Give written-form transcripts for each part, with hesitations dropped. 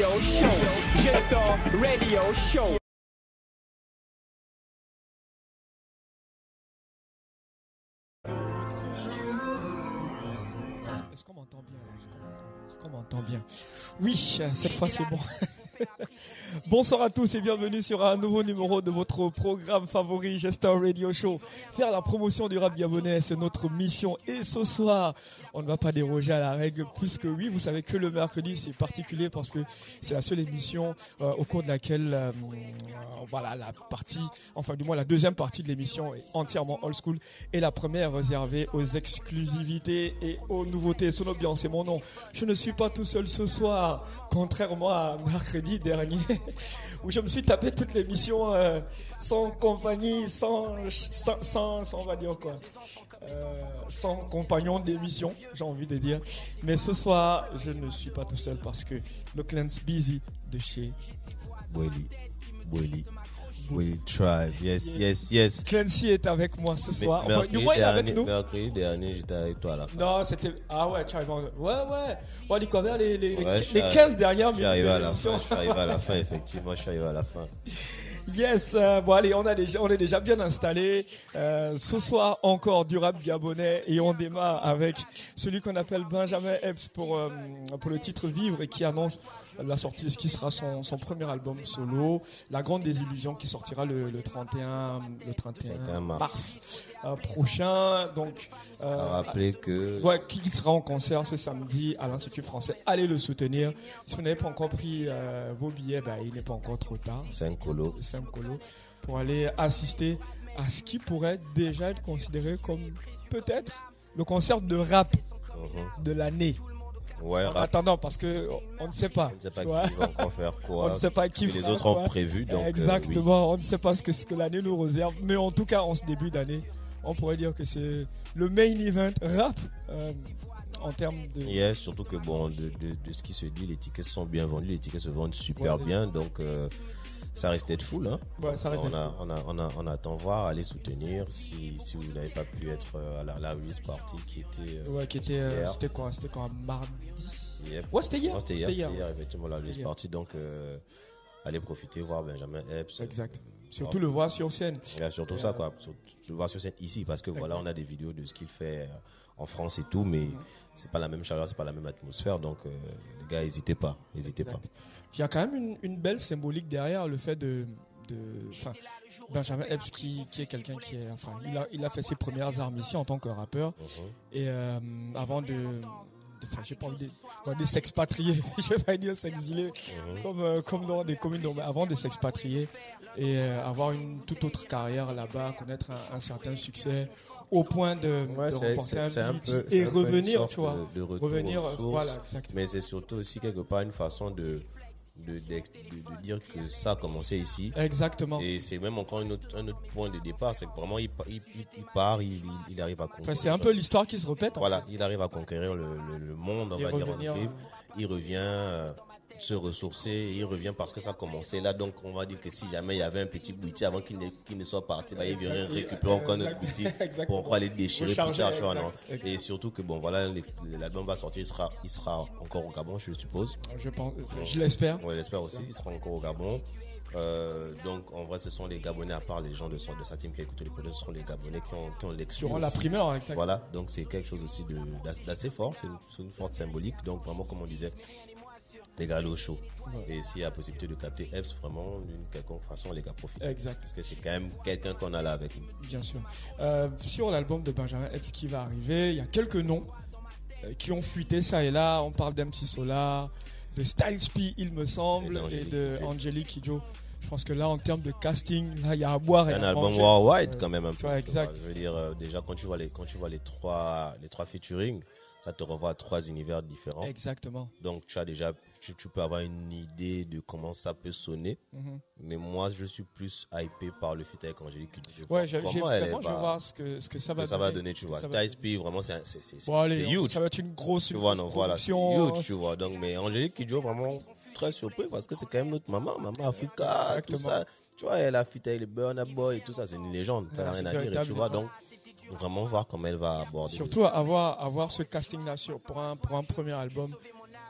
Radio Show. Gestor Radio Show. Est-ce qu'on m'entend bien là? Est-ce qu'on m'entend bien? Oui, cette fois c'est bon. Bonsoir à tous et bienvenue sur un nouveau numéro de votre programme favori Gestor Radio Show. Faire la promotion du rap gabonais, c'est notre mission. Et ce soir, on ne va pas déroger à la règle plus que oui. Vous savez que le mercredi, c'est particulier parce que c'est la seule émission au cours de laquelle voilà, la partie, enfin du moins la deuxième partie de l'émission est entièrement old school et la première réservée aux exclusivités et aux nouveautés. Sonobian, c'est mon nom. Je ne suis pas tout seul ce soir, contrairement à mercredi dernier où je me suis tapé toute l'émission sans compagnie, sans on va dire quoi, sans compagnon d'émission, j'ai envie de dire. Mais ce soir, je ne suis pas tout seul parce que le Clans Busy de chez Willy Tribe, yes. Clancy est avec moi ce soir. Mercredi Il est avec nous. Mercredi dernier, j'étais avec toi à la fin. Non, c'était... Ah ouais, tu arrives en... Ouais. On dit combien les 15 dernières minutes. Je suis arrivé à la fin, effectivement, je suis arrivé à la fin. Yes, bon allez, on est déjà bien installé. Ce soir encore du rap gabonais et on démarre avec celui qu'on appelle Benjamin Epps pour le titre Vivre et qui annonce la sortie de ce qui sera son premier album solo, La Grande Désillusion, qui sortira le 31 mars prochain. Donc à rappeler que qu'il sera en concert ce samedi à l'Institut français. Allez le soutenir. Si vous n'avez pas encore pris vos billets, il n'est pas encore trop tard. 5 colos pour aller assister à ce qui pourrait déjà être considéré comme peut-être le concert de rap de l'année. Ouais, en attendant, parce que on ne sait pas. On ne sait pas qui va encore faire quoi. On ne sait pas qui les autres ont prévu. Donc, exactement. On ne sait pas ce que l'année nous réserve. Mais en tout cas, en ce début d'année, on pourrait dire que c'est le main event rap. En termes de... Yes, surtout que de ce qui se dit, les tickets sont bien vendus, les tickets se vendent super bien, donc ça reste d'être full. Hein. Ouais, ça reste on attend voir, aller soutenir si vous n'avez pas pu être à la release party qui était c'était quand mardi. Yep. Ouais, c'était hier. C'était hier, effectivement, la release party, donc allez profiter, voir Benjamin Epps. Exact. Surtout le voir sur scène. Yeah, surtout ça, quoi. Le voir sur scène ici, parce que voilà, on a des vidéos de ce qu'il fait en France et tout, mais c'est pas la même chaleur, c'est pas la même atmosphère, donc les gars, n'hésitez pas. Il y a quand même une belle symbolique derrière le fait de Benjamin Epps qui est quelqu'un qui est, il a fait ses premières armes ici en tant que rappeur et avant j'ai pas envie de s'expatrier, je vais pas dire s'exiler comme dans des communes, mais avant de s'expatrier et avoir une toute autre carrière là-bas, connaître un certain succès au point de remporter un titre et revenir, tu vois, revenir, voilà, exactement. Mais c'est surtout aussi quelque part une façon de dire que ça a commencé ici. Exactement. Et c'est même encore un autre point de départ, c'est que vraiment il part, il arrive à conquérir. C'est un peu l'histoire qui se répète. Voilà, il arrive à conquérir le monde, on va dire, il revient se ressourcer, il revient parce que ça a commencé là, donc on va dire que si jamais il y avait un petit boutil avant qu'il ne soit parti, il vient récupérer encore notre boutil pour aller déchirer plus tard, et surtout que l'album va sortir, il sera encore au Gabon, je suppose. Je pense, je l'espère. Ouais, j'espère aussi, il sera encore au Gabon. Donc en vrai, ce sont les Gabonais, à part les gens de sa team qui écoutent les projets, ce sont les Gabonais qui ont l'exclu. Qui auront la primeur, exactement. Voilà, donc c'est quelque chose aussi d'assez fort, c'est une forte symbolique, donc vraiment comme on disait, les gars, au show. Ouais. Et s'il y a la possibilité de capter Epps, vraiment, d'une quelconque façon, les gars profitent. Exact. Parce que c'est quand même quelqu'un qu'on a là avec nous. Bien sûr. Sur l'album de Benjamin Epps qui va arriver, il y a quelques noms qui ont fuité ça et là. On parle d'MC Solar, de Styles P, il me semble, et de Angelique Kidjo. Je pense que là, en termes de casting, là, il y a à boire et à manger. C'est un album worldwide quand même un peu. Exact. Je veux dire, déjà, quand tu vois les trois featuring, ça te renvoie à 3 univers différents. Exactement. Donc, tu peux avoir une idée de comment ça peut sonner. Mais moi, je suis plus hypé par le feat avec Angélique. Je vais voir ce que ça va donner. Tu vois. Styles P, vraiment, c'est huge. Ça va être une grosse production. Huge, tu vois. Donc, mais Angélique Kidjo, vraiment très surpris parce que c'est quand même notre maman Africa, tout ça. Tu vois, elle a feat avec les Burna Boy et tout ça, c'est une légende. Ça n'a rien à dire, tu vois. Donc, vraiment voir comment elle va aborder. Surtout avoir ce casting là pour un premier album.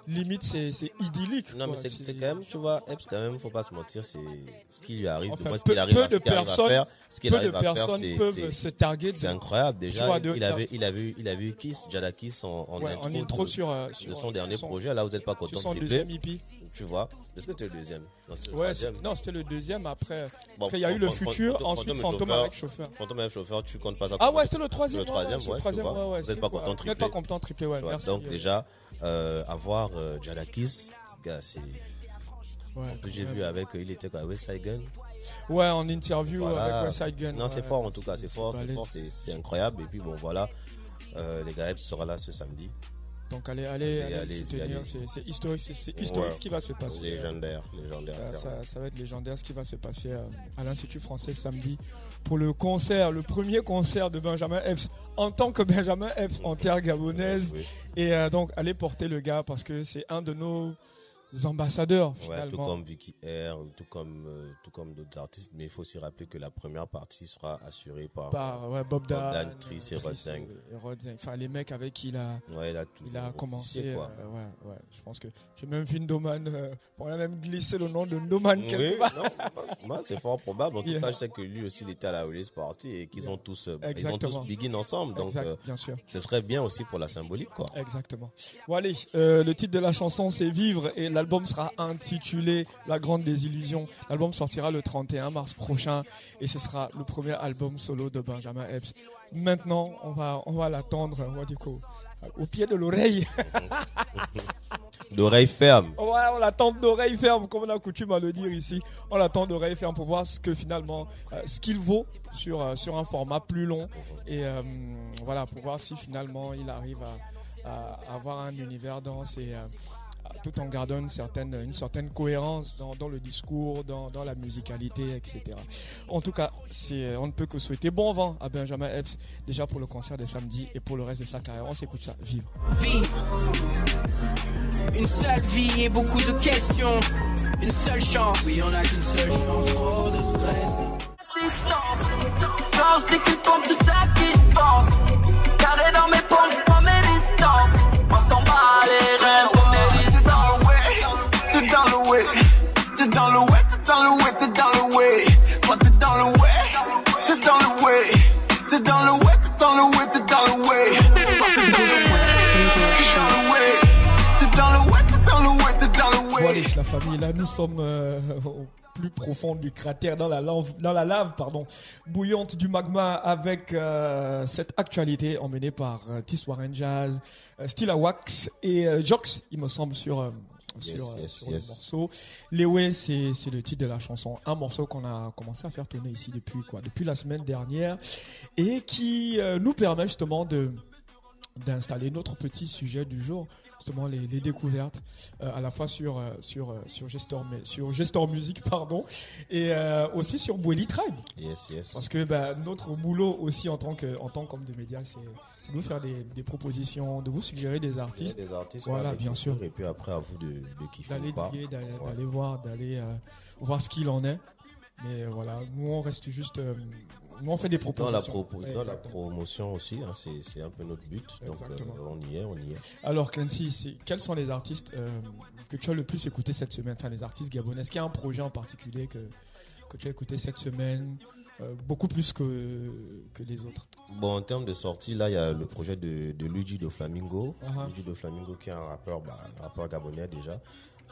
limite c'est idyllique. Non, quoi. mais c'est quand même, tu vois, Epps, quand même, faut pas se mentir, c'est ce qui lui arrive. Enfin, Moi, ce qu'il arrive à faire, peu de personnes peuvent se targuer. C'est incroyable. Déjà, vois, il avait eu Kiss, Jada Kiss en intro de son dernier projet. Là, vous n'êtes pas content de tripler. Tu vois. Est-ce que c'était le deuxième? Non, c'était le deuxième après. Parce qu'il y a eu le futur, ensuite Fantôme avec chauffeur. Fantôme avec chauffeur, tu comptes pas ça. Ah ouais, c'est le troisième. Le troisième, ouais. Vous n'êtes pas content de tripler. Vous n'êtes pas content de tripler, ouais. Merci. Donc, déjà, avoir Jada Kiss, gars, c'est. J'ai vu avec, il était quoi, West Side Gun. Ouais, en interview avec West Side Gun. Non, c'est fort en tout cas, c'est fort, c'est incroyable. Et puis bon, voilà, les gars, Epps sera là ce samedi. Donc allez soutenir, c'est historique, ce qui va se passer. Légendaire. Ça va être légendaire ce qui va se passer à l'Institut français samedi pour le premier concert de Benjamin Epps en tant que Benjamin Epps en terre gabonaise. Oui. Et donc allez porter le gars parce que c'est un de nos ambassadeurs finalement. Tout comme Vicky Air, tout comme d'autres artistes, mais il faut aussi rappeler que la première partie sera assurée par Bob Dan, Triss et Rod Zeng. Enfin les mecs avec qui il a commencé. Je pense que j'ai même vu Noman, on a même glissé le nom de Noman quelque part. Moi c'est fort probable. En tout cas, je sais que lui aussi il était à la release party et qu'ils ont tous begin ensemble. Donc bien sûr. Ce serait bien aussi pour la symbolique, quoi. Exactement. Bon allez, le titre de la chanson c'est Vivre et l'album sera intitulé La Grande Désillusion. L'album sortira le 31 mars prochain et ce sera le premier album solo de Benjamin Epps. Maintenant, on va l'attendre, au pied de l'oreille. D'oreille ferme. Ouais, on l'attend d'oreille ferme, comme on a coutume à le dire ici. On l'attend d'oreille ferme pour voir ce que finalement, ce qu'il vaut sur un format plus long et pour voir si finalement il arrive à avoir un univers dense et tout en gardant une certaine cohérence dans le discours, dans la musicalité, etc. En tout cas, on ne peut que souhaiter bon vent à Benjamin Epps, déjà pour le concert de samedi et pour le reste de sa carrière. On s'écoute ça, Vivre. Une seule vie et beaucoup de questions. Une seule chance, oui, on a qu'une seule chance. Trop de stress. Assistance, quand je dis qu'il pompe tout ça qui je pense. Carré dans mes pompes, c'est pas mes distances. On s'en bat les rêves. T'es dans le way, t'es dans le way, t'es dans le way, t'es dans le way. Toi t'es dans le way, t'es dans le way, t'es dans le way, t'es dans le way, t'es dans le way. Toi t'es dans le way, t'es dans le way, t'es dans le way, t'es dans le way, t'es dans le way. Bon allez, la famille, là nous sommes au plus profond du cratère, dans la lave bouillante du magma avec cette actualité emmenée par Tiss Warren Jazz, Stilla Wax et Jox, il me semble, sur le morceau. Lewe, c'est le titre de la chanson, un morceau qu'on a commencé à faire tourner ici depuis la semaine dernière et qui nous permet justement d'installer notre petit sujet du jour, justement les découvertes à la fois sur Gestor Music et aussi sur Bweli Tribe. Yes. Parce que notre boulot aussi en tant qu'homme de médias, c'est de vous faire des propositions, de vous suggérer des artistes. Des artistes, voilà, bien sûr. Et puis après à vous de kiffer ou pas. D'aller voir ce qu'il en est. Mais voilà, nous on reste juste nous on fait des propositions. Dans la promotion aussi, hein, c'est un peu notre but. Donc on y est. Alors Clancy, quels sont les artistes que tu as le plus écouté cette semaine, enfin les artistes gabonais? Est-ce qu'il y a un projet en particulier que tu as écouté cette semaine beaucoup plus que les autres? Bon, en termes de sortie, là il y a le projet de Luigi Do Flamingo. Luigi Do Flamingo qui est un rappeur gabonais déjà.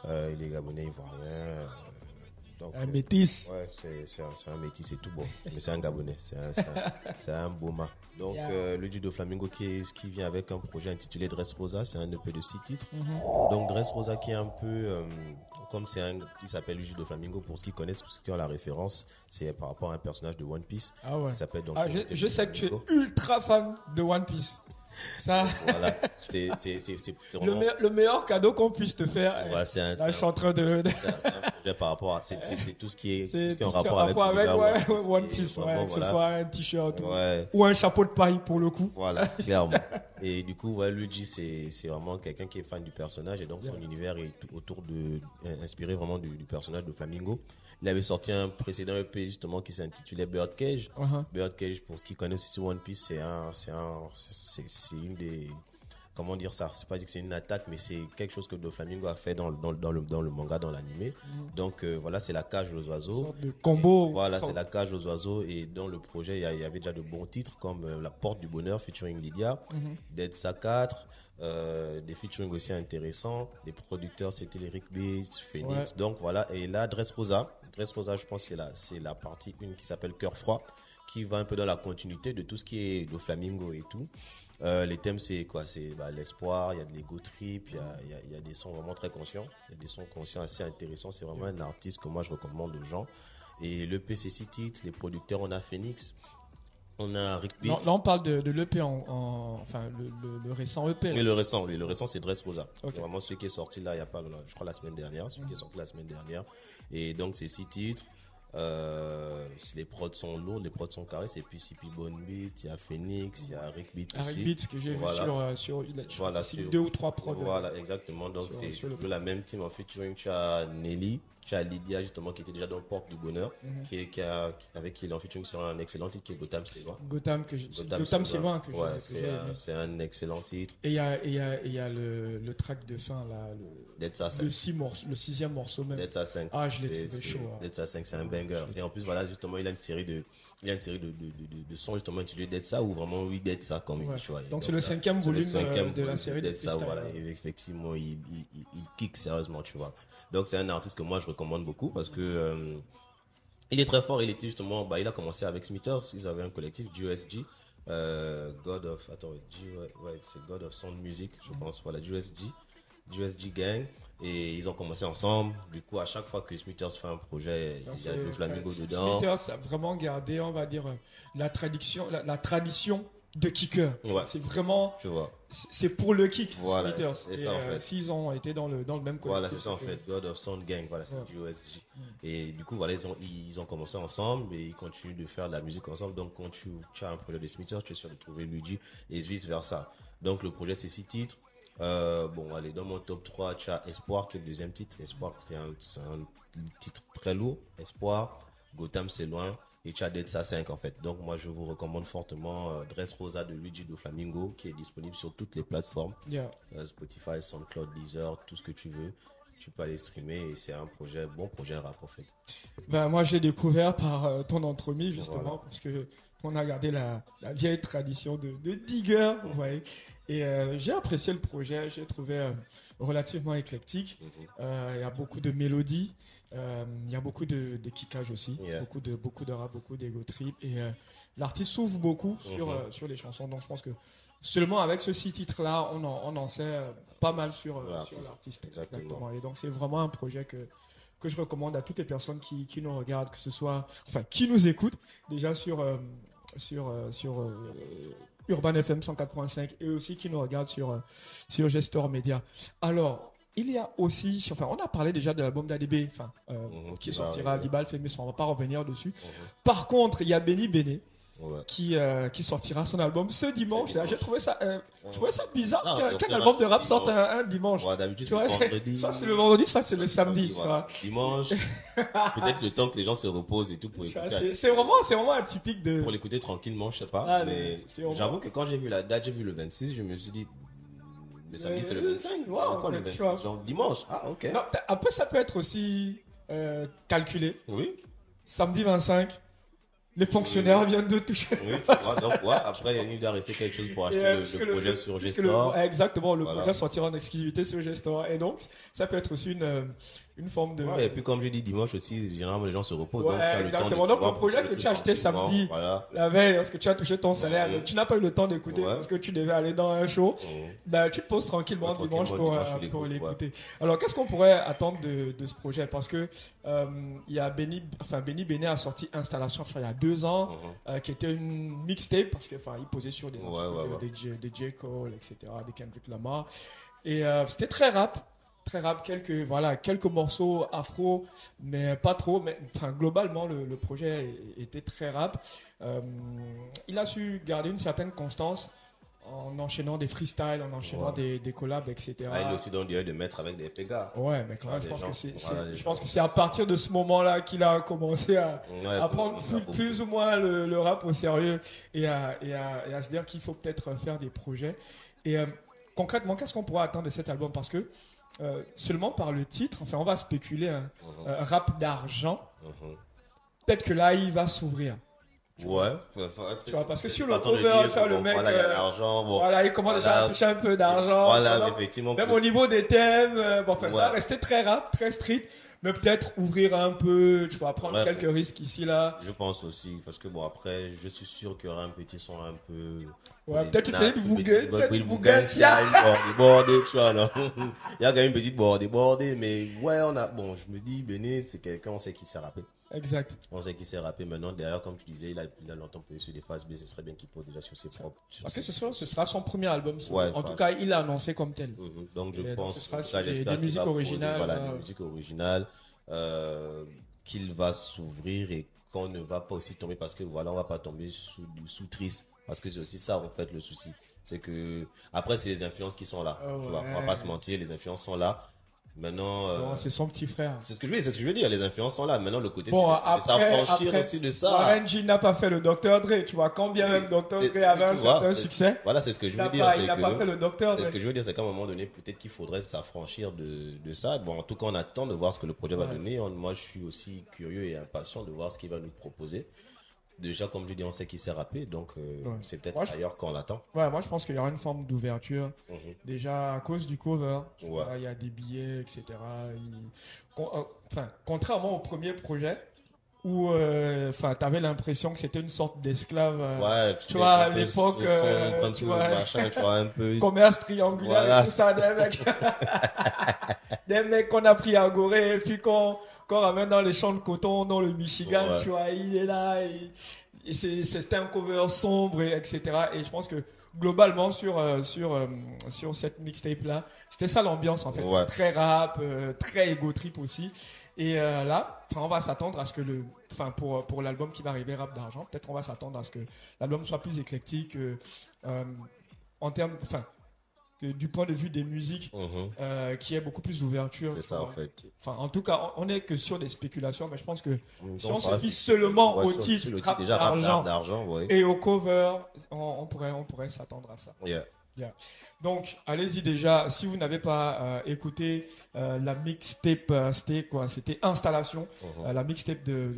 Il est gabonais ivoirien. Donc, un métis. Ouais, c'est un métis, c'est tout bon. Mais c'est un Gabonais, c'est un Boma. Donc, Luigi Do Flamingo qui vient avec un projet intitulé Dress Rosa, c'est un EP de 6 titres. Donc, Dress Rosa qui est un peu, comme qui s'appelle Luigi Do Flamingo, pour ceux qui connaissent, pour ceux qui ont la référence, c'est par rapport à un personnage de One Piece. Ah ouais. Qui s'appelle donc. Je sais que tu es ultra fan de One Piece. Ça, voilà, c'est vraiment... le meilleur cadeau qu'on puisse te faire. Ouais, je suis en train de... C'est un projet par rapport à... C'est tout ce qui est en rapport avec One Piece. Que ce soit un t-shirt ou un chapeau de paille pour le coup. Voilà, clairement. Et du coup, Luigi, c'est vraiment quelqu'un qui est fan du personnage et donc son univers est inspiré vraiment du personnage de Flamingo. Il avait sorti un précédent EP justement qui s'intitulait Birdcage. Birdcage, pour ceux qui connaissent ici One Piece, c'est une des comment dire ça, c'est pas dire que c'est une attaque, mais c'est quelque chose que Doflamingo a fait dans le manga, dans l'animé. Donc voilà, c'est la cage aux oiseaux. Une sorte de combo. Voilà, c'est la cage aux oiseaux. Et dans le projet, il y avait déjà de bons titres comme La Porte du Bonheur featuring Lydia, Dead-Sa 4, des featuring aussi intéressants. Les producteurs, c'était Eric Beats, Phoenix. Donc voilà, et là, Dress Rosa, je pense que c'est la partie 1 qui s'appelle Cœur Froid, qui va un peu dans la continuité de tout ce qui est Doflamingo et tout. Les thèmes, c'est quoi? C'est l'espoir, il y a de l'ego trip, il y a des sons vraiment très conscients. Il y a des sons conscients assez intéressants. C'est vraiment un artiste que moi je recommande aux gens. Et l'EP, c'est 6 titres. Les producteurs, on a Phoenix, on a Rick Beat. Là, on parle de l'EP, enfin le récent EP. Mais le récent, c'est Dress Rosa. Okay. C'est vraiment celui qui est sorti là, il y a pas, je crois, la semaine dernière. Celui qui est sorti la semaine dernière. Et donc, c'est 6 titres. Les prods sont lourds, les prods sont carrés. C'est PCP Bone Beat, il y a Phoenix, il y a Rick Beat aussi. Rick Beat que j'ai vu sur 2 ou 3 prods. Voilà, exactement. Donc c'est la même team en featuring. Tu as Nelly, tu as Lydia justement qui était déjà dans le Porte du Bonheur, avec qui il est en featuring sur un excellent titre qui est Gotham c'est loin. Gotham c'est loin que j'ai. C'est un excellent titre. Et il y a le track de fin là, le 6e morceau même. Dead-Sa 5. Ah, je l'ai trouvé chaud. Dead-Sa 5, c'est un banger. Et en plus voilà, justement, il a une série de sons justement intitulés Dead-Sa ou vraiment oui Dead-Sa comme il choisit. Donc c'est le 5e volume de la série Dead-Sa. Voilà, et effectivement, il kick sérieusement, tu vois. Donc c'est un artiste que moi je recommande beaucoup parce que il est très fort. Il était justement, il a commencé avec Smithers. Ils avaient un collectif, GOSG, God of Sound Music, je pense. Voilà, GOSG Gang. Et ils ont commencé ensemble. Du coup, à chaque fois que Smithers fait un projet, il y a Doflamingo dedans. Smithers a vraiment gardé, on va dire, la tradition de kicker. Ouais. C'est vraiment, tu vois, c'est pour le kick. Voilà, Smithers. c'est ça en fait. S'ils ont été dans le même collectif. Voilà, c'est ça en fait. God of Sound Gang, voilà, c'est GOSG. Et du coup, voilà, ils ont commencé ensemble et ils continuent de faire de la musique ensemble. Donc, quand tu as un projet de Smithers, tu es sûr de trouver Luigi et vice versa. Donc, le projet, c'est 6 titres. Allez, dans mon top 3, tu as Espoir, qui est le deuxième titre. Espoir, c'est un titre très lourd. Espoir, Gotham, c'est loin. Et tu as Dead-Sa 5 en fait. Donc moi je vous recommande fortement Dress Rosa de Luigi Doflamingo qui est disponible sur toutes les plateformes. Spotify, SoundCloud, Deezer, tout ce que tu veux. Tu peux aller streamer et c'est un bon projet rap en fait. Moi j'ai découvert par ton entremise justement parce que on a gardé la vieille tradition de digger. Ouais. Et j'ai apprécié le projet, j'ai trouvé relativement éclectique. Il y a beaucoup de mélodies, il y a beaucoup de kickage aussi, beaucoup de rap, beaucoup d'ego trip. Et l'artiste s'ouvre beaucoup sur les chansons. Donc je pense que seulement avec ce 6 titres-là, on en sait pas mal sur l'artiste. Exactement. Et donc c'est vraiment un projet que je recommande à toutes les personnes qui nous regardent, que ce soit, enfin, qui nous écoutent déjà sur Urban FM 104.5 et aussi qui nous regardent sur Gestor Media. Alors, il y a aussi, on a parlé déjà de l'album d'ADB, qui sortira, Libal Famous, on va pas revenir dessus. Par contre, il y a Benny Béné. Qui sortira son album ce dimanche. J'ai trouvé ça bizarre qu'un album de rap sorte un dimanche. D'habitude c'est vendredi. Soit c'est le vendredi, soit c'est le samedi. Voilà. Dimanche, peut-être le temps que les gens se reposent et tout pour écouter. C'est vraiment atypique de. Pour l'écouter tranquillement, je sais pas. Mais j'avoue que quand j'ai vu la date, j'ai vu le 26, je me suis dit. Mais samedi c'est le 25. Encore le 26, genre dimanche. Ah ok. Non, après ça peut être aussi calculé. Oui. Samedi 25. Les fonctionnaires viennent de toucher. Oui, donc, après, il doit rester quelque chose pour acheter le projet sur Gestor. Exactement, le projet sortira en exclusivité sur Gestor. Et donc, ça peut être aussi une forme de. Et puis, comme j'ai dit, dimanche aussi, généralement, les gens se reposent. Donc, exactement. Donc, le projet que tu as acheté samedi, la veille, parce que tu as touché ton salaire, tu n'as pas eu le temps d'écouter parce que tu devais aller dans un show. Tu te poses tranquillement dimanche pour l'écouter. Alors, qu'est-ce qu'on pourrait attendre de ce projet? Parce que il y a Benny Béné a sorti Installation il y a 2 ans, qui était une mixtape parce que il posait sur des instruments de J. Cole, etc., de Kendrick Lamar. Et c'était très rap, quelques morceaux afro, mais pas trop. Mais globalement, le projet était très rap. Il a su garder une certaine constance en enchaînant des freestyles, en enchaînant des collabs, etc. Il a aussi donné de mettre avec des pégas. Ouais, mais quand même, je pense que c'est à partir de ce moment-là qu'il a commencé à prendre plus ou moins le rap au sérieux et à se dire qu'il faut peut-être faire des projets. Et concrètement, qu'est-ce qu'on pourrait attendre de cet album? Parce que seulement par le titre, enfin, on va spéculer un rap d'argent. Peut-être que là, il va s'ouvrir. Ouais. Tu vois, parce que sur le cover, tu vois, le mec, voilà, il y a l'argent. Bon, voilà, il commence déjà à toucher un peu d'argent. Voilà, effectivement. Même au niveau des thèmes, bon, enfin, Ouais. ça restait très rap, très street. Mais peut-être ouvrir un peu, tu vois, prendre Ouais. quelques risques ici, là. Je pense aussi, parce que bon, après, je suis sûr qu'il y aura un petit son un peu. Ouais, peut-être une petite Bougancia. Bordé, tu vois, non. Il y a quand même une petite bordée, mais ouais, bon, je me dis, Béné, c'est quelqu'un, on sait qui sait rapper. Exact. On sait qui sait rapper. Maintenant, derrière, comme tu disais, il a longtemps posé sur des phases B, ce serait bien qu'il pose déjà sur ses propres. Parce que ce sera son premier album. Ouais, en tout cas, il l'a annoncé comme tel. Donc, je pense ce sera ça, des j'espère qu'il musiques va poser, originales. voilà, des musiques originales, qu'il va s'ouvrir et qu'on ne va pas aussi tomber parce que voilà, on va pas tomber sous triste. Parce que c'est aussi ça, en fait, le souci. C'est que, après, c'est les influences qui sont là. Tu vois, on va pas se mentir, les influences sont là. Maintenant, Non, c'est son petit frère. c'est ce que je veux dire, les influences sont là. Maintenant, le côté, Bon, c'est de s'affranchir aussi de ça. Warren G n'a pas fait le Dr. Dre, tu vois, quand bien même Dr. Dre avait un certain succès. Voilà, c'est ce que je veux Il dire. n'a pas fait le Dr. C'est Dre. ce que je veux dire, c'est qu'à un moment donné, peut-être qu'il faudrait s'affranchir de ça. Bon, en tout cas, on attend de voir ce que le projet va donner. Moi, je suis aussi curieux et impatient de voir ce qu'il va nous proposer. Déjà, comme je dis, on sait qu'il sait rapper, donc c'est peut-être ailleurs qu'on l'attend. Ouais, moi je pense qu'il y aura une forme d'ouverture. Déjà à cause du cover, tu Ouais. vois, il y a des billets, etc. Enfin, contrairement au premier projet où tu avais l'impression que c'était une sorte d'esclave. Ouais, tu vois, à l'époque, tu vois, un peu. commerce triangulaire Voilà. et tout ça, des mecs. Des mecs qu'on a pris à Gorée et puis qu'on ramène dans les champs de coton dans le Michigan, Ouais. tu vois, il est là et c'était un cover sombre etc. Et je pense que globalement sur cette mixtape là, c'était ça l'ambiance en fait. Ouais. Très rap, très ego trip aussi. Et là, on va s'attendre à ce que pour l'album qui va arriver, Rap d'argent, peut-être qu'on va s'attendre à ce que l'album soit plus éclectique en termes, du point de vue des musiques, qui est beaucoup plus d'ouverture. C'est ça, en fait. Enfin, en tout cas, on n'est que sur des spéculations, mais je pense que si on sera se fie seulement ouais, au sur titre, le titre Rap déjà, d'argent, ouais. et au cover, on pourrait s'attendre à ça. Yeah. Yeah. Donc, allez-y déjà. Si vous n'avez pas écouté la mixtape, c'était Installation, la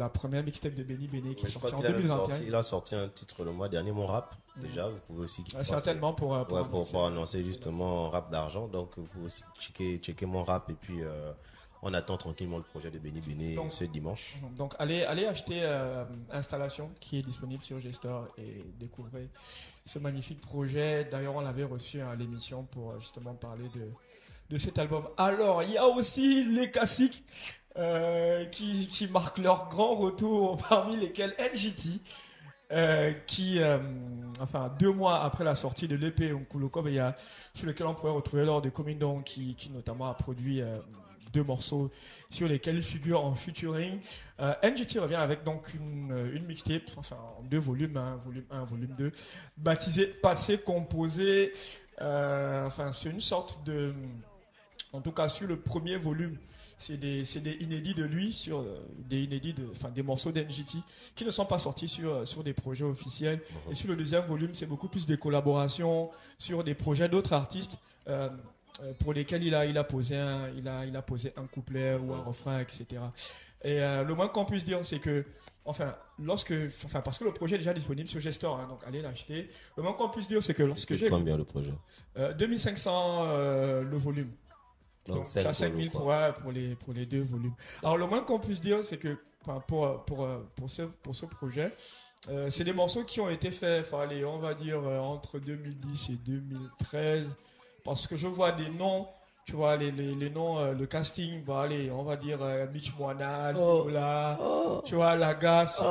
première mixtape de Benny Béné qui est sortie en 2021. Il a sorti un titre le mois dernier, Mon Rap. Déjà, vous pouvez aussi. Certainement pour annoncer justement Rap d'argent. Donc, vous pouvez aussi checker Mon Rap et puis on attend tranquillement le projet de Benny Béné ce dimanche. Donc, allez acheter Installation qui est disponible sur G-Store et découvrez ce magnifique projet. D'ailleurs, on l'avait reçu à l'émission pour justement parler de cet album. Alors, il y a aussi les classiques qui marquent leur grand retour, parmi lesquels NGT. Qui, 2 mois après la sortie de l'EP Nkuloko Beya, sur lequel on pourrait retrouver Lord de Komindong, qui notamment a produit 2 morceaux sur lesquels il figure en featuring. NGT revient avec donc une mixtape, en 2 volumes, volume 1, volume 2, baptisé Passé Composé. C'est une sorte de... En tout cas, sur le premier volume, c'est des inédits de lui, des morceaux d'NGT qui ne sont pas sortis sur des projets officiels. Et sur le deuxième volume, c'est beaucoup plus des collaborations sur des projets d'autres artistes pour lesquels il a posé un couplet ou un refrain, etc. Et le moins qu'on puisse dire, c'est que, parce que le projet est déjà disponible sur G-Store, donc allez l'acheter. Le moins qu'on puisse dire, c'est que lorsque j'ai... Combien le projet 2500 le volume. Donc, tu as 5000 pour les 2 volumes. Alors, le moins qu'on puisse dire, c'est que pour ce projet, c'est des morceaux qui ont été faits, on va dire, entre 2010 et 2013. Parce que je vois des noms, tu vois, les noms, le casting, on va dire Mitch Moana, Nicolas, tu vois, la gaffe.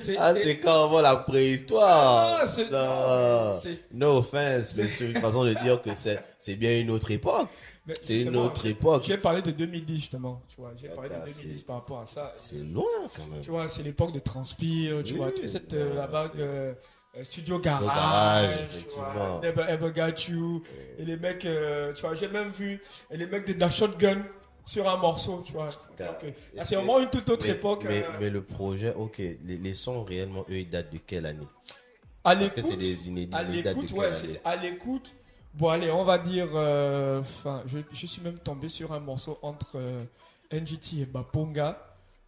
C'est quand la préhistoire. Ah, No offense, mais c'est une façon de dire que c'est bien une autre époque. C'est une autre époque. J'ai parlé de 2010 justement, tu vois. J'ai parlé de 2010 par rapport à ça. C'est loin quand même. Tu vois, c'est l'époque de Transpire, tu vois, toute cette la vague Studio Garage, effectivement. Never Ever Got You. Et les mecs, tu vois, j'ai même vu les mecs de Da Shotgun sur un morceau, tu vois. C'est vraiment une toute autre époque. Mais le projet, ok, les sons réellement, eux, ils datent de quelle année? Parce que c'est des inédits. À l'écoute, ouais, c'est à l'écoute. Bon, allez, on va dire. Je suis même tombé sur un morceau entre NGT et Baponga.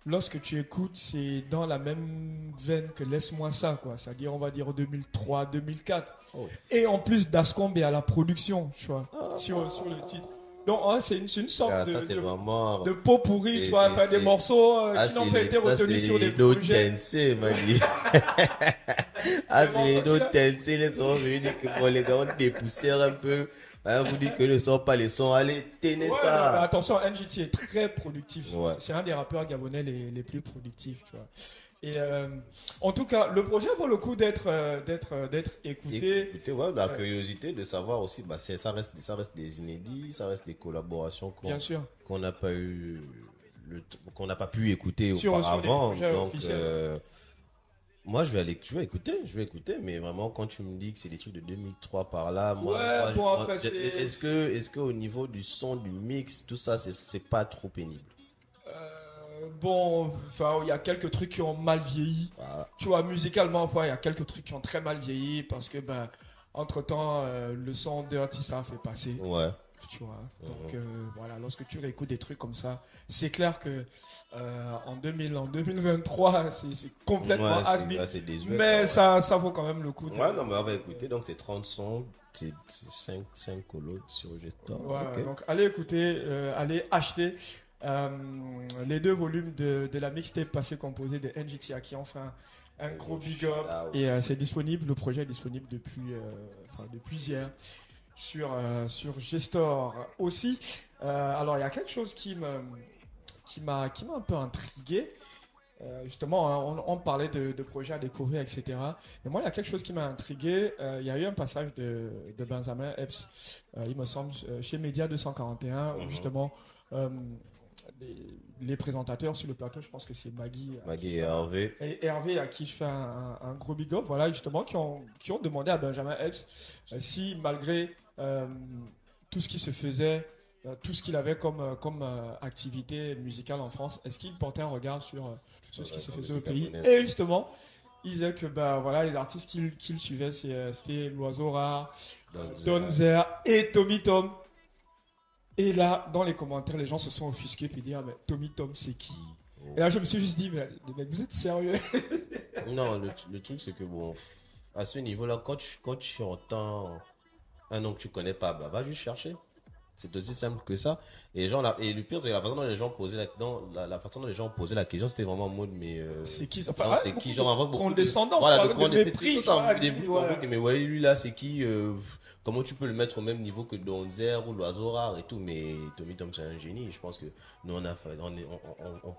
Lorsque tu écoutes, c'est dans la même veine que Laisse-moi ça, quoi. C'est-à-dire, on va dire 2003, 2004. Oh. Et en plus, Dascombe est à la production, tu vois, sur le titre. Donc, hein, c'est une sorte de pot pourri, tu vois, des morceaux qui n'ont pas été retenus sur des projets. C'est les autres Tensei, les sont venus dire que les gars, on dépoussière un peu. Vous dites que ne sont pas les sons, allez, tenez ça. Non, attention, NGT est très productif. Ouais. C'est un des rappeurs gabonais les plus productifs, tu vois. Et en tout cas, le projet vaut le coup d'être écouté. Écoutez, ouais, la curiosité de savoir aussi, bah, ça reste des inédits, ça reste des collaborations qu'on n'a pas eu, qu'on n'a pas pu écouter auparavant. Donc, moi, je vais écouter, mais vraiment, quand tu me dis que c'est des trucs de 2003 par là, est-ce que au niveau du son, du mix, tout ça, c'est pas trop pénible? Bon, enfin, il y a quelques trucs qui ont mal vieilli. Tu vois, musicalement, il y a quelques trucs qui ont très mal vieilli parce que, entre-temps, le son Dirty South est passé. Ouais. Tu vois, donc voilà, lorsque tu réécoutes des trucs comme ça, c'est clair que en 2023, c'est complètement has-been, mais ça vaut quand même le coup. Ouais, non, mais on va écouter, donc c'est 30 sons, c'est 5 colos sur Gestor. Ouais, okay. Donc allez écouter, allez acheter les 2 volumes de la mixtape passé composée de NGT à qui on fait un gros big up et c'est disponible, le projet est disponible depuis hier. Sur Gestor aussi. Alors il y a quelque chose qui m'a un peu intrigué. Justement, on parlait de projets à découvrir, etc. Et moi, il y a quelque chose qui m'a intrigué. Il y a eu un passage de Benjamin Epps, il me semble, chez Média 241, où justement les présentateurs sur le plateau, je pense que c'est Maggie et Hervé. Et Hervé, à qui je fais un gros big up, voilà, justement, qui ont demandé à Benjamin Epps si, malgré tout ce qui se faisait, tout ce qu'il avait comme activité musicale en France, est-ce qu'il portait un regard sur ce qui se faisait au pays. Et justement, il disait que les artistes qu'il suivait, c'était L'Oiseau Rare, Donzer et Tommy Tom. Et là, dans les commentaires, les gens se sont offusqués et disent mais Tommy Tom, c'est qui? Et là, je me suis juste dit, mais les mecs, vous êtes sérieux? Non, le truc, c'est que bon, à ce niveau-là, quand tu entends un nom que tu connais pas, va juste chercher. C'est aussi simple que ça. Et le pire, c'est que la façon dont les gens posaient la question, c'était vraiment en mode, mais c'est qui? Enfin, c'est qui? Genre, avant, beaucoup condescendant, de mépris. Tout ça, en début, mais ouais, lui là, c'est qui? Comment tu peux le mettre au même niveau que Donzer ou L'Oiseau Rare et tout? Mais Tommy Tom, c'est un génie. Je pense que nous, on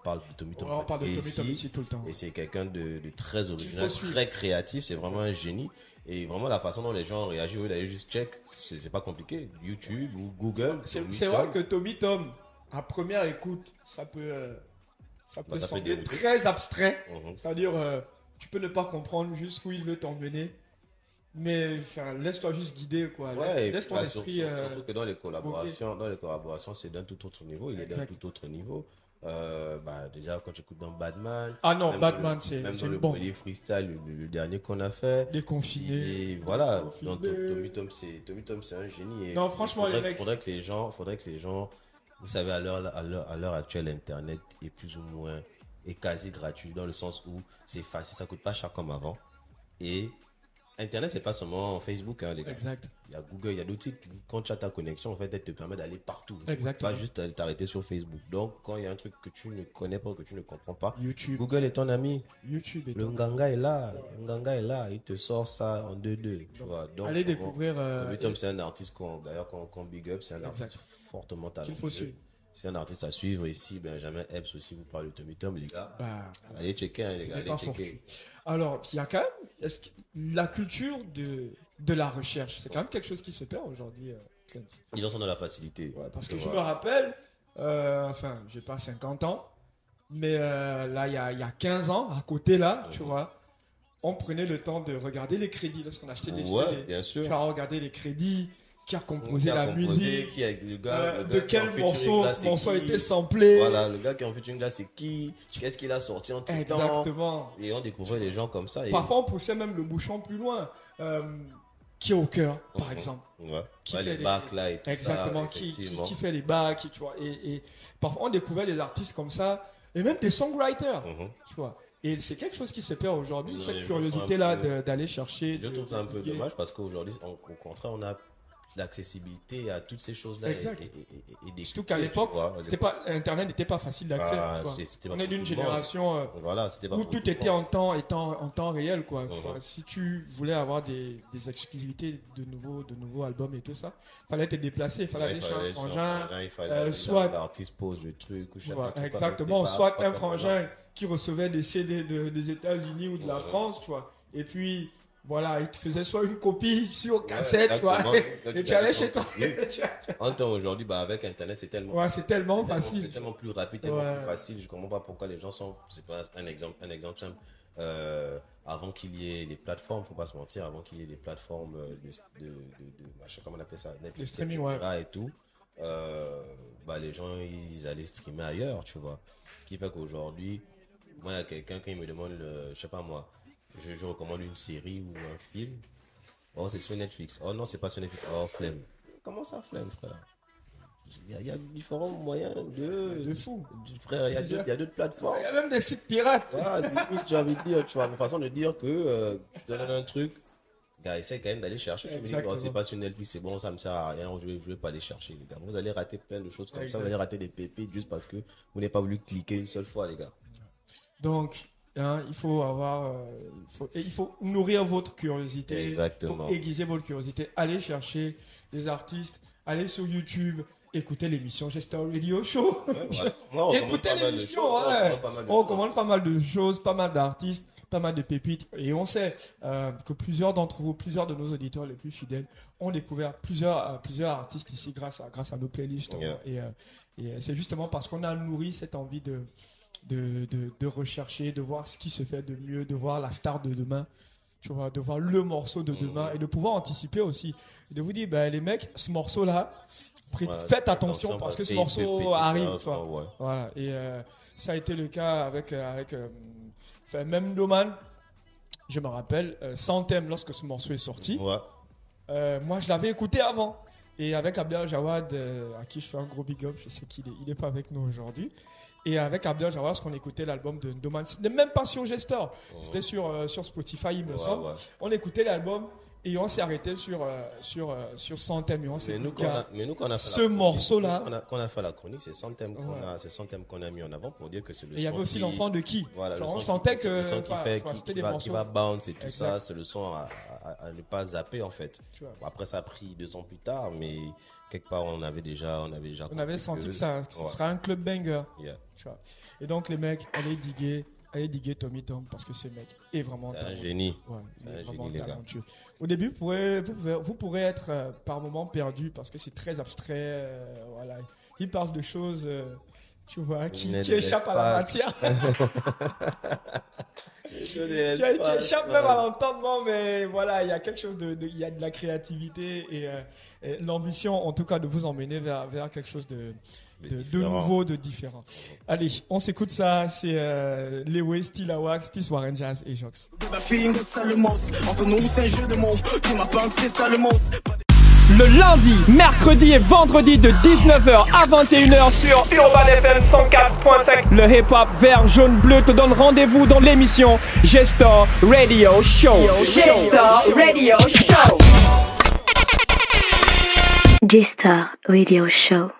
parle de Tommy Tom. On parle de Tommy Tom ici tout le temps. Et c'est quelqu'un de très original, très créatif. C'est vraiment un génie. Et vraiment, la façon dont les gens réagissent, ils allaient juste check. C'est pas compliqué. YouTube ou Google. C'est vrai que Tommy Tom, à première écoute, ça peut sembler très abstrait. C'est-à-dire, tu peux ne pas comprendre jusqu'où il veut t'emmener. Mais laisse-toi juste guider, quoi. Laisse ton esprit. Surtout que dans les collaborations, c'est d'un tout autre niveau. Il est d'un tout autre niveau. Déjà, quand tu écoutes dans Batman. Ah non, Batman, c'est bon. Même dans le freestyle, le dernier qu'on a fait. Déconfiné. Et voilà. Donc, Tommy Tom, c'est un génie. Et non, franchement, les mecs. Faudrait que les gens, vous savez, à l'heure actuelle, Internet est plus ou moins, est quasi gratuit dans le sens où c'est facile, ça coûte pas cher comme avant. Et Internet, c'est pas seulement Facebook, les gars. Exact. Il y a Google, il y a d'autres sites. Quand tu as ta connexion, en fait, elle te permet d'aller partout. Exactement. Pas juste t'arrêter sur Facebook. Donc, quand il y a un truc que tu ne connais pas, que tu ne comprends pas, YouTube. Google est ton ami. YouTube est Le Nganga est là. Le Nganga est là. Il te sort ça en 2-2. Donc, allez découvrir. Tommy Tom, c'est un artiste qu'on big up. C'est un artiste fortement talentueux. Qu'il faut suivre. C'est un artiste à suivre ici. Benjamin Epps aussi vous parle de Tommy Tom, les gars. Allez checker, les gars. Allez checker. Alors, il y a quand même la culture de la recherche. C'est quand même quelque chose qui se perd aujourd'hui, Clem. Les gens sont dans la facilité. Ouais, parce que je me rappelle, j'ai pas 50 ans, mais là, il y a 15 ans, à côté là, tu vois, on prenait le temps de regarder les crédits lorsqu'on achetait des CD. Bien sûr. Tu vas regarder les crédits. qui a composé la musique, qui est le gars, de quel morceau ce morceau a été samplé. Voilà, le gars qui est en featuring là, c'est qui, qu'est-ce qu'il a sorti en tout temps. Exactement. Et on découvrait les gens comme ça. Parfois, on poussait même le bouchon plus loin. Qui est au cœur, par exemple. Ouais. Qui fait les bacs là et tout exactement, ça. Qui fait les bacs, tu vois. Et parfois, on découvrait des artistes comme ça, et même des songwriters, tu vois. Et c'est quelque chose qui se perd aujourd'hui, cette curiosité-là d'aller chercher. Je trouve ça un peu dommage parce qu'aujourd'hui, au contraire, on a l'accessibilité à toutes ces choses-là. Exact. Et surtout qu'à l'époque, Internet n'était pas facile d'accès. On est d'une génération où tout était en temps réel, quoi. Si tu voulais avoir des exclusivités de nouveaux albums et tout ça, fallait te déplacer, fallait aller chez un frangin, soit l'artiste pose le truc, exactement, soit un frangin qui recevait des CD des États-Unis ou de la France, tu vois. Et puis voilà, il te faisait soit une copie sur cassette, tu vois, et tu allais chez toi. En temps aujourd'hui, avec Internet, c'est tellement facile. C'est tellement plus rapide, tellement plus facile. Je ne comprends pas pourquoi les gens sont. C'est pas un exemple simple. Avant qu'il y ait les plateformes, faut pas se mentir, avant qu'il y ait les plateformes comment on appelle ça, Netflix, streaming, et tout, les gens ils allaient streamer ailleurs, tu vois. Ce qui fait qu'aujourd'hui, moi, il y a quelqu'un qui me demande, je sais pas moi. Je recommande une série ou un film. Oh, c'est sur Netflix. Oh non, c'est pas sur Netflix. Oh, flemme. Comment ça, flemme, frère? Il y a différents moyens de fou. Frère, il y a d'autres plateformes. Il y a même des sites pirates. J'ai envie de dire, tu vois, une façon de dire que je te donne un truc. Gars, essaie quand même d'aller chercher. Tu me dis, c'est pas sur Netflix, c'est bon, ça me sert à rien, je vais pas aller chercher, les gars. Vous allez rater plein de choses comme ça. Vous allez rater des pépites juste parce que vous n'avez pas voulu cliquer une seule fois, les gars. Donc, il faut nourrir votre curiosité. Exactement. Pour aiguiser votre curiosité. Allez chercher des artistes. Allez sur YouTube. Écoutez l'émission Jester Radio Show. Écoutez l'émission. On recommande pas mal de choses, pas mal d'artistes, pas mal de pépites. Et on sait que plusieurs d'entre vous, plusieurs de nos auditeurs les plus fidèles ont découvert plusieurs artistes ici grâce à nos playlists. Et c'est justement parce qu'on a nourri cette envie de rechercher, de voir ce qui se fait de mieux, de voir la star de demain, tu vois, de voir le morceau de demain et de pouvoir anticiper aussi. Et de vous dire, les mecs, ce morceau-là, faites attention parce que ce morceau arrive. Voilà. Et ça a été le cas avec même Doman, je me rappelle, Sans Thème, lorsque ce morceau est sorti. Moi, je l'avais écouté avant. Et avec Abdel Jawad, à qui je fais un gros big up, je sais qu'il n'est pas avec nous aujourd'hui. Et avec Abdel Jawad, on écoutait l'album de Doman. C'était même pas sur Jester, c'était sur Spotify, il me semble. On écoutait l'album et on s'est arrêté sur Sans Thème. Mais nous, quand on a fait ce morceau-là, quand on a fait la chronique, c'est Sans Thème qu'on a mis en avant pour dire que c'est le son. Et il y avait aussi l'enfant de qui. On sentait que le son qui va bounce et tout ça, c'est le son à ne pas zapper en fait. Après, ça a pris 2 ans plus tard, mais quelque part on avait senti que ça sera un club banger. Et donc les mecs, allez diguer Tommy Tom parce que ce mec est vraiment un génie. Il est vraiment talentueux. Au début, vous pourrez être par moments perdu parce que c'est très abstrait. Il parle de choses, tu vois, qui échappent à la matière. qui échappe même à l'entendement, mais voilà, il y a quelque chose il y a de la créativité et l'ambition, en tout cas, de vous emmener vers quelque chose de nouveau, de différent. Allez, on s'écoute ça, c'est Lewe, Style Awax, Stis Warren Jazz et Jox. Le lundi, mercredi et vendredi de 19h à 21h sur Urban FM 104.5. Le hip-hop vert, jaune, bleu te donne rendez-vous dans l'émission Jester Radio Show. Jester Radio Show. Jester Radio Show.